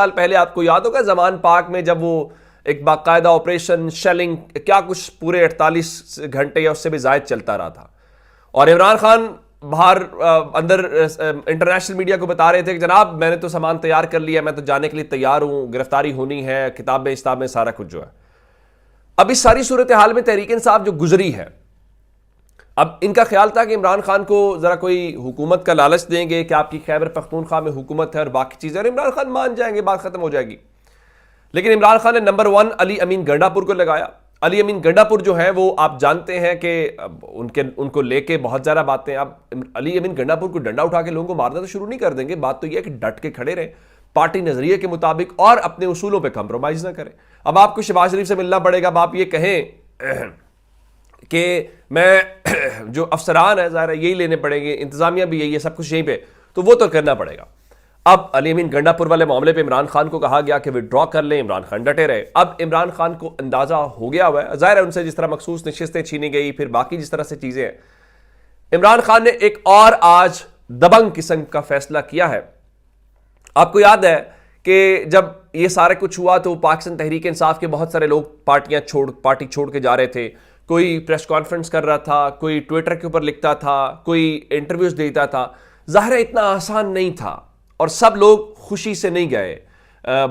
سال پہلے آپ کو یاد ہوگا زمان پاک میں جب وہ ایک باقاعدہ آپریشن شیلنگ کیا کچھ پورے 48 گھنٹے یا اس سے بھی زائد چلتا رہا تھا، اور عمران خان باہر اندر انٹرنیشنل میڈیا کو بتا رہے تھے کہ جناب میں نے تو سامان تیار کر لیا، میں تو جانے کے لیے تیار ہوں، گرفتاری ہونی ہے، کتابیں استابیں سارا کچھ جو ہے۔ اب اس ساری صورتحال میں تحریک انصاف جو گزری ہے، اب ان کا خیال تھا کہ عمران خان کو ذرا کوئی حکومت کا لالچ دیں گے کہ آپ کی خیبر پختونخوا میں حکومت ہے اور باقی چیزیں، اور عمران خان مان جائیں گے، بات ختم ہو جائے گی۔ لیکن عمران خان نے نمبر 1 علی امین گنڈا پور کو لگایا۔ علی امین گنڈا پور جو ہے وہ آپ جانتے ہیں کہ ان کو لے کے بہت زیادہ باتیں، اب علی امین گنڈا پور کو ڈنڈا اٹھا کے لوگوں کو مارنا تو شروع نہیں کر دیں گے، بات تو یہ ہے کہ ڈٹ کے کھڑے رہیں پارٹی نظریے کے مطابق اور اپنے اصولوں پہ کمپرومائز نہ کریں۔ اب آپ کو شہباز شریف سے ملنا پڑے گا، اب آپ یہ کہیں کہ میں جو افسران ہے ظاہر ہے یہی لینے پڑیں گے، انتظامیہ بھی یہی ہے، سب کچھ یہیں پہ، تو وہ تو کرنا پڑے گا۔ اب علی امین گنڈا پور والے معاملے پہ عمران خان کو کہا گیا کہ وڈرا کر لیں، عمران خان ڈٹے رہے۔ اب عمران خان کو اندازہ ہو گیا ہوا ہے، ظاہر ہے ان سے جس طرح مخصوص نشستیں چھینی گئی، پھر باقی جس طرح سے چیزیں ہیں، عمران خان نے ایک اور آج دبنگ قسم کا فیصلہ کیا ہے۔ آپ کو یاد ہے کہ جب یہ سارا کچھ ہوا تو پاکستان تحریک انصاف کے بہت سارے لوگ پارٹی چھوڑ کے جا رہے تھے، کوئی پریس کانفرنس کر رہا تھا، کوئی ٹویٹر کے اوپر لکھتا تھا، کوئی انٹرویوز دیتا تھا۔ ظاہر ہے اتنا آسان نہیں تھا اور سب لوگ خوشی سے نہیں گئے،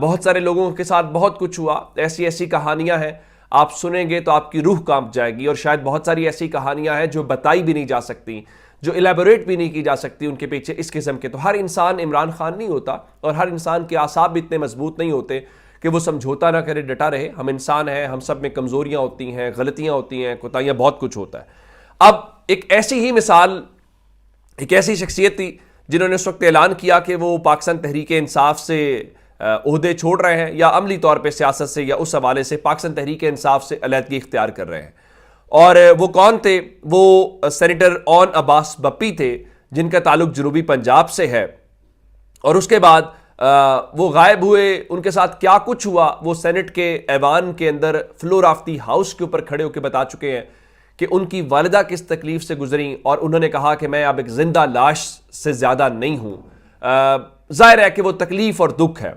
بہت سارے لوگوں کے ساتھ بہت کچھ ہوا، ایسی کہانیاں ہیں آپ سنیں گے تو آپ کی روح کانپ جائے گی، اور شاید بہت ساری ایسی کہانیاں ہیں جو بتائی بھی نہیں جا سکتی، جو الیبوریٹ بھی نہیں کی جا سکتی ان کے پیچھے اس قسم کے۔ تو ہر انسان عمران خان نہیں ہوتا، اور ہر انسان کے اعصاب بھی اتنے مضبوط نہیں ہوتے کہ وہ سمجھوتا نہ کرے، ڈٹا رہے۔ ہم انسان ہیں، ہم سب میں کمزوریاں ہوتی ہیں، غلطیاں ہوتی ہیں، کوتاہیاں، بہت کچھ ہوتا ہے۔ اب ایک ایسی ہی مثال، ایک ایسی شخصیت تھی جنہوں نے اس وقت اعلان کیا کہ وہ پاکستان تحریک انصاف سے عہدے چھوڑ رہے ہیں، یا عملی طور پہ سیاست سے یا اس حوالے سے پاکستان تحریک انصاف سے علیحدگی اختیار کر رہے ہیں۔ اور وہ کون تھے؟ وہ سینیٹر اون عباس بپی تھے، جن کا تعلق جنوبی پنجاب سے ہے، اور اس کے بعد وہ غائب ہوئے۔ ان کے ساتھ کیا کچھ ہوا وہ سینٹ کے ایوان کے اندر فلور آف دی ہاؤس کے اوپر کھڑے ہو کے بتا چکے ہیں کہ ان کی والدہ کس تکلیف سے گزریں، اور انہوں نے کہا کہ میں اب ایک زندہ لاش سے زیادہ نہیں ہوں۔ ظاہر ہے کہ وہ تکلیف اور دکھ ہے۔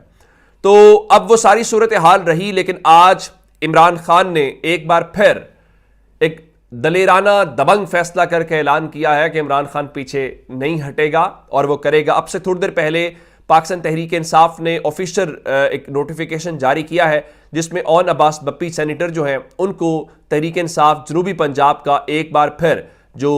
تو اب وہ ساری صورتحال رہی، لیکن آج عمران خان نے ایک بار پھر ایک دلیرانہ دبنگ فیصلہ کر کے اعلان کیا ہے کہ عمران خان پیچھے نہیں ہٹے گا اور وہ کرے گا۔ اب سے تھوڑی دیر پہلے پاکستان تحریک انصاف نے آفیشل ایک نوٹیفیکیشن جاری کیا ہے جس میں اون عباس بپی سینیٹر جو ہیں ان کو تحریک انصاف جنوبی پنجاب کا ایک بار پھر جو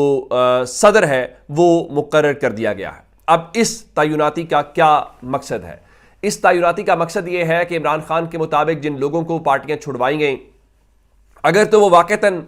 صدر ہے وہ مقرر کر دیا گیا ہے۔ اب اس تعیناتی کا کیا مقصد ہے؟ اس تعیناتی کا مقصد یہ ہے کہ عمران خان کے مطابق جن لوگوں کو پارٹیاں چھڑوائی گئیں، اگر تو وہ واقعتاً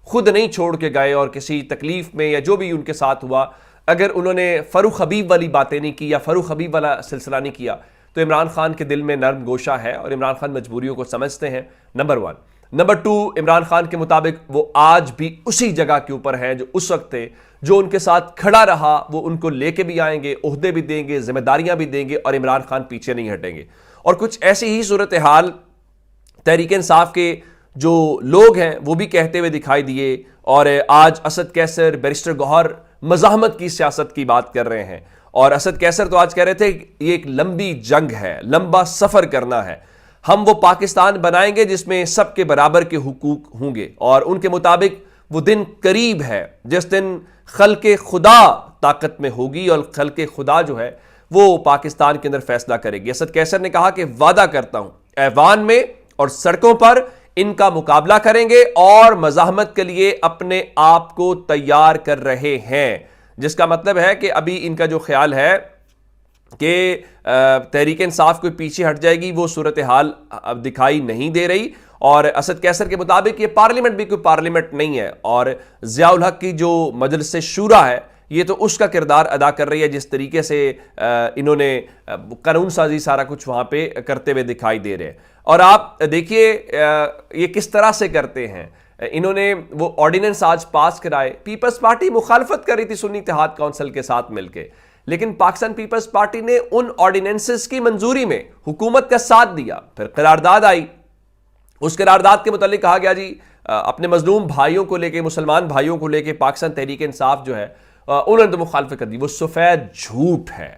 خود نہیں چھوڑ کے گئے اور کسی تکلیف میں یا جو بھی ان کے ساتھ ہوا، اگر انہوں نے فاروق حبیب والی باتیں نہیں کی یا فاروق حبیب والا سلسلہ نہیں کیا، تو عمران خان کے دل میں نرم گوشہ ہے اور عمران خان مجبوریوں کو سمجھتے ہیں، نمبر 1۔ نمبر 2، عمران خان کے مطابق وہ آج بھی اسی جگہ کے اوپر ہیں جو اس وقت تھے، جو ان کے ساتھ کھڑا رہا وہ ان کو لے کے بھی آئیں گے، عہدے بھی دیں گے، ذمہ داریاں بھی دیں گے، اور عمران خان پیچھے نہیں ہٹیں گے۔ اور کچھ ایسی ہی صورتحال تحریک انصاف کے جو لوگ ہیں وہ بھی کہتے ہوئے دکھائی دیے، اور آج اسد کیسر، بیرسٹر گوہر مزاحمت کی سیاست کی بات کر رہے ہیں، اور اسد کیسر تو آج کہہ رہے تھے یہ ایک لمبی جنگ ہے، لمبا سفر کرنا ہے، ہم وہ پاکستان بنائیں گے جس میں سب کے برابر کے حقوق ہوں گے، اور ان کے مطابق وہ دن قریب ہے جس دن خلق خدا طاقت میں ہوگی، اور خلق خدا جو ہے وہ پاکستان کے اندر فیصلہ کرے گی۔ اسد کیسر نے کہا کہ وعدہ کرتا ہوں ایوان میں اور سڑکوں پر ان کا مقابلہ کریں گے، اور مزاحمت کے لیے اپنے آپ کو تیار کر رہے ہیں، جس کا مطلب ہے کہ ابھی ان کا جو خیال ہے کہ تحریک انصاف کو پیچھے ہٹ جائے گی وہ صورتحال اب دکھائی نہیں دے رہی۔ اور اسد کیسر کے مطابق یہ پارلیمنٹ بھی کوئی پارلیمنٹ نہیں ہے، اور ضیاء الحق کی جو مجلس شورا ہے یہ تو اس کا کردار ادا کر رہی ہے، جس طریقے سے انہوں نے قانون سازی سارا کچھ وہاں پہ کرتے ہوئے دکھائی دے رہے ہیں۔ اور آپ دیکھیے یہ کس طرح سے کرتے ہیں، انہوں نے وہ آرڈیننس آج پاس کرائے، پیپلز پارٹی مخالفت کر رہی تھی سنی اتحاد کونسل کے ساتھ مل کے، لیکن پاکستان پیپلز پارٹی نے ان آرڈیننسز کی منظوری میں حکومت کا ساتھ دیا، پھر قرارداد آئی، اس قرارداد کے متعلق کہا گیا جی اپنے مظلوم بھائیوں کو لے کے، مسلمان بھائیوں کو لے کے پاکستان تحریک انصاف جو ہے انہوں نے تو مخالفت کر دی۔ وہ سفید جھوٹ ہے،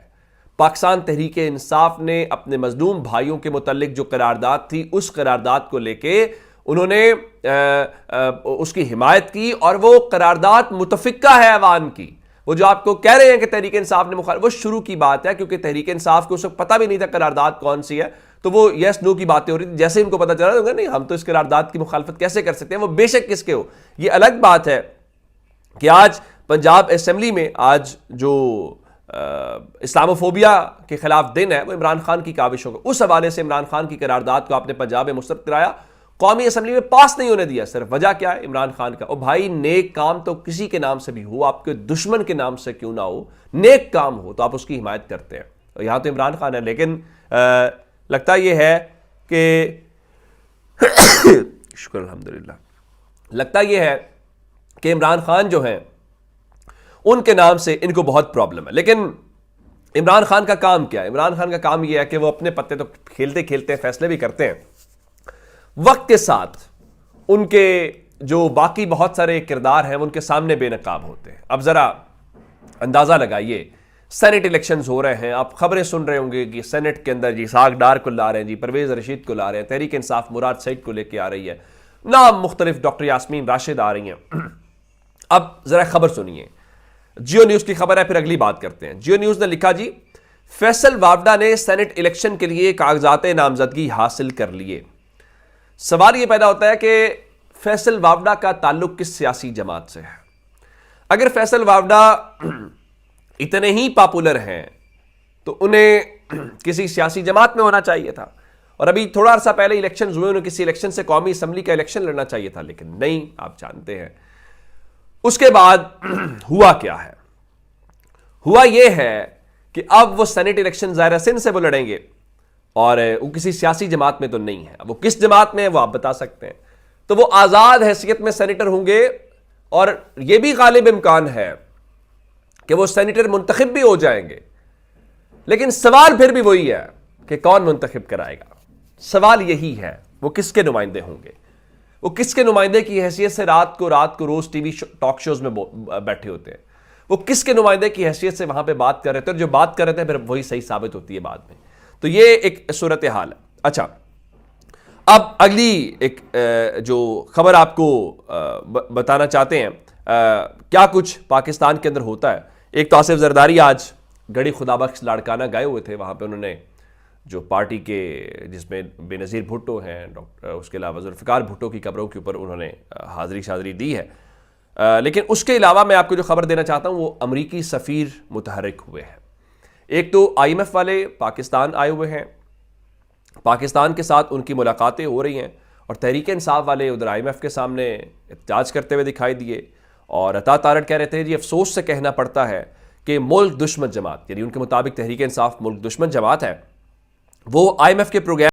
پاکستان تحریک انصاف نے اپنے مظلوم بھائیوں کے متعلق جو قرارداد تھی اس قرارداد کو لے کے انہوں نے اس کی حمایت کی، اور وہ قرارداد متفقہ ہے ایوان کی۔ وہ جو آپ کو کہہ رہے ہیں کہ تحریک انصاف نے مخالف، وہ شروع کی بات ہے، کیونکہ تحریک انصاف کو اس وقت پتہ بھی نہیں تھا قرارداد کون سی ہے، تو وہ یس نو کی باتیں ہو رہی تھی۔ جیسے ان کو پتہ چلا تو نہیں ہم تو اس قرارداد کی مخالفت کیسے کر سکتے ہیں، وہ بے شک کس کے ہو۔ یہ الگ بات ہے کہ آج پنجاب اسمبلی میں آج جو اسلاموفوبیا کے خلاف دن ہے وہ عمران خان کی کاوش ہوگا، اس حوالے سے عمران خان کی قرارداد کو آپ نے پنجاب میں مسترد کرایا، قومی اسمبلی میں پاس نہیں ہونے دیا۔ صرف وجہ کیا ہے؟ عمران خان کا۔ او بھائی، نیک کام تو کسی کے نام سے بھی ہو، آپ کے دشمن کے نام سے کیوں نہ ہو، نیک کام ہو تو آپ اس کی حمایت کرتے ہیں۔ اور یہاں تو عمران خان ہے، لیکن لگتا یہ ہے کہ شکر الحمدللہ، لگتا یہ ہے کہ عمران خان جو ہیں ان کے نام سے ان کو بہت پرابلم ہے۔ لیکن عمران خان کا کام کیا ہے؟ عمران خان کا کام یہ ہے کہ وہ اپنے پتے تو کھیلتے کھیلتے فیصلے بھی کرتے ہیں، وقت کے ساتھ ان کے جو باقی بہت سارے کردار ہیں وہ ان کے سامنے بے نقاب ہوتے ہیں۔ اب ذرا اندازہ لگائیے، سینٹ الیکشنز ہو رہے ہیں، آپ خبریں سن رہے ہوں گے کہ سینٹ کے اندر جی اسحاق ڈار کو لا رہے ہیں، جی پرویز رشید کو لا رہے ہیں، تحریک انصاف مراد سعید کو لے کے آ رہی ہے، نام مختلف، ڈاکٹر یاسمین راشد آ رہی ہیں۔ اب ذرا خبر سنیے، جیو نیوز کی خبر ہے، پھر اگلی بات کرتے ہیں۔ جیو نیوز نے لکھا جی فیصل وافڈا نے سینٹ الیکشن کے لیے کاغذات نامزدگی حاصل کر لیے۔ سوال یہ پیدا ہوتا ہے کہ فیصل وافڈا کا تعلق کس سیاسی جماعت سے ہے؟ اگر فیصل وافڈا اتنے ہی پاپولر ہیں تو انہیں کسی سیاسی جماعت میں ہونا چاہیے تھا، اور ابھی تھوڑا عرصہ پہلے الیکشنز ہوئے، انہیں کسی الیکشن سے قومی اسمبلی کا الیکشن لڑنا چاہیے تھا، لیکن نہیں، آپ جانتے ہیں۔ اس کے بعد ہوا کیا ہے؟ ہوا یہ ہے کہ اب وہ سینٹ الیکشن ظاہرہ سندھ سے وہ لڑیں گے، اور وہ کسی سیاسی جماعت میں تو نہیں ہے۔ اب وہ کس جماعت میں ہے وہ آپ بتا سکتے ہیں، تو وہ آزاد حیثیت میں سینیٹر ہوں گے، اور یہ بھی غالب امکان ہے کہ وہ سینیٹر منتخب بھی ہو جائیں گے۔ لیکن سوال پھر بھی وہی ہے کہ کون منتخب کرائے گا؟ سوال یہی ہے، وہ کس کے نمائندے ہوں گے؟ وہ کس کے نمائندے کی حیثیت سے رات کو روز ٹی وی ٹاک شوز میں بیٹھے ہوتے ہیں؟ وہ کس کے نمائندے کی حیثیت سے وہاں پہ بات کر رہے تھے، اور جو بات کر رہے تھے پھر وہی صحیح ثابت ہوتی ہے بعد میں۔ تو یہ ایک صورتحال ہے۔ اچھا، اب اگلی ایک جو خبر آپ کو بتانا چاہتے ہیں، کیا کچھ پاکستان کے اندر ہوتا ہے۔ ایک تو آصف زرداری آج گڑھی خدا بخش لاڑکانہ گئے ہوئے تھے، وہاں پہ انہوں نے جو پارٹی کے جس میں بے نظیر بھٹو ہیں، اس کے علاوہ ذوالفقار بھٹو کی قبروں کے اوپر انہوں نے حاضری شاضری دی ہے۔ لیکن اس کے علاوہ میں آپ کو جو خبر دینا چاہتا ہوں وہ امریکی سفیر متحرک ہوئے ہیں۔ ایک تو آئی ایم ایف والے پاکستان آئے ہوئے ہیں، پاکستان کے ساتھ ان کی ملاقاتیں ہو رہی ہیں، اور تحریک انصاف والے ادھر آئی ایم ایف کے سامنے احتجاج کرتے ہوئے دکھائی دیے، اور عطا تارڑ کہہ رہے تھے جی افسوس سے کہنا پڑتا ہے کہ ملک دشمن جماعت، یعنی ان کے مطابق تحریک انصاف ملک دشمن جماعت ہے، وہ آئی ایم ایف کے پروگرام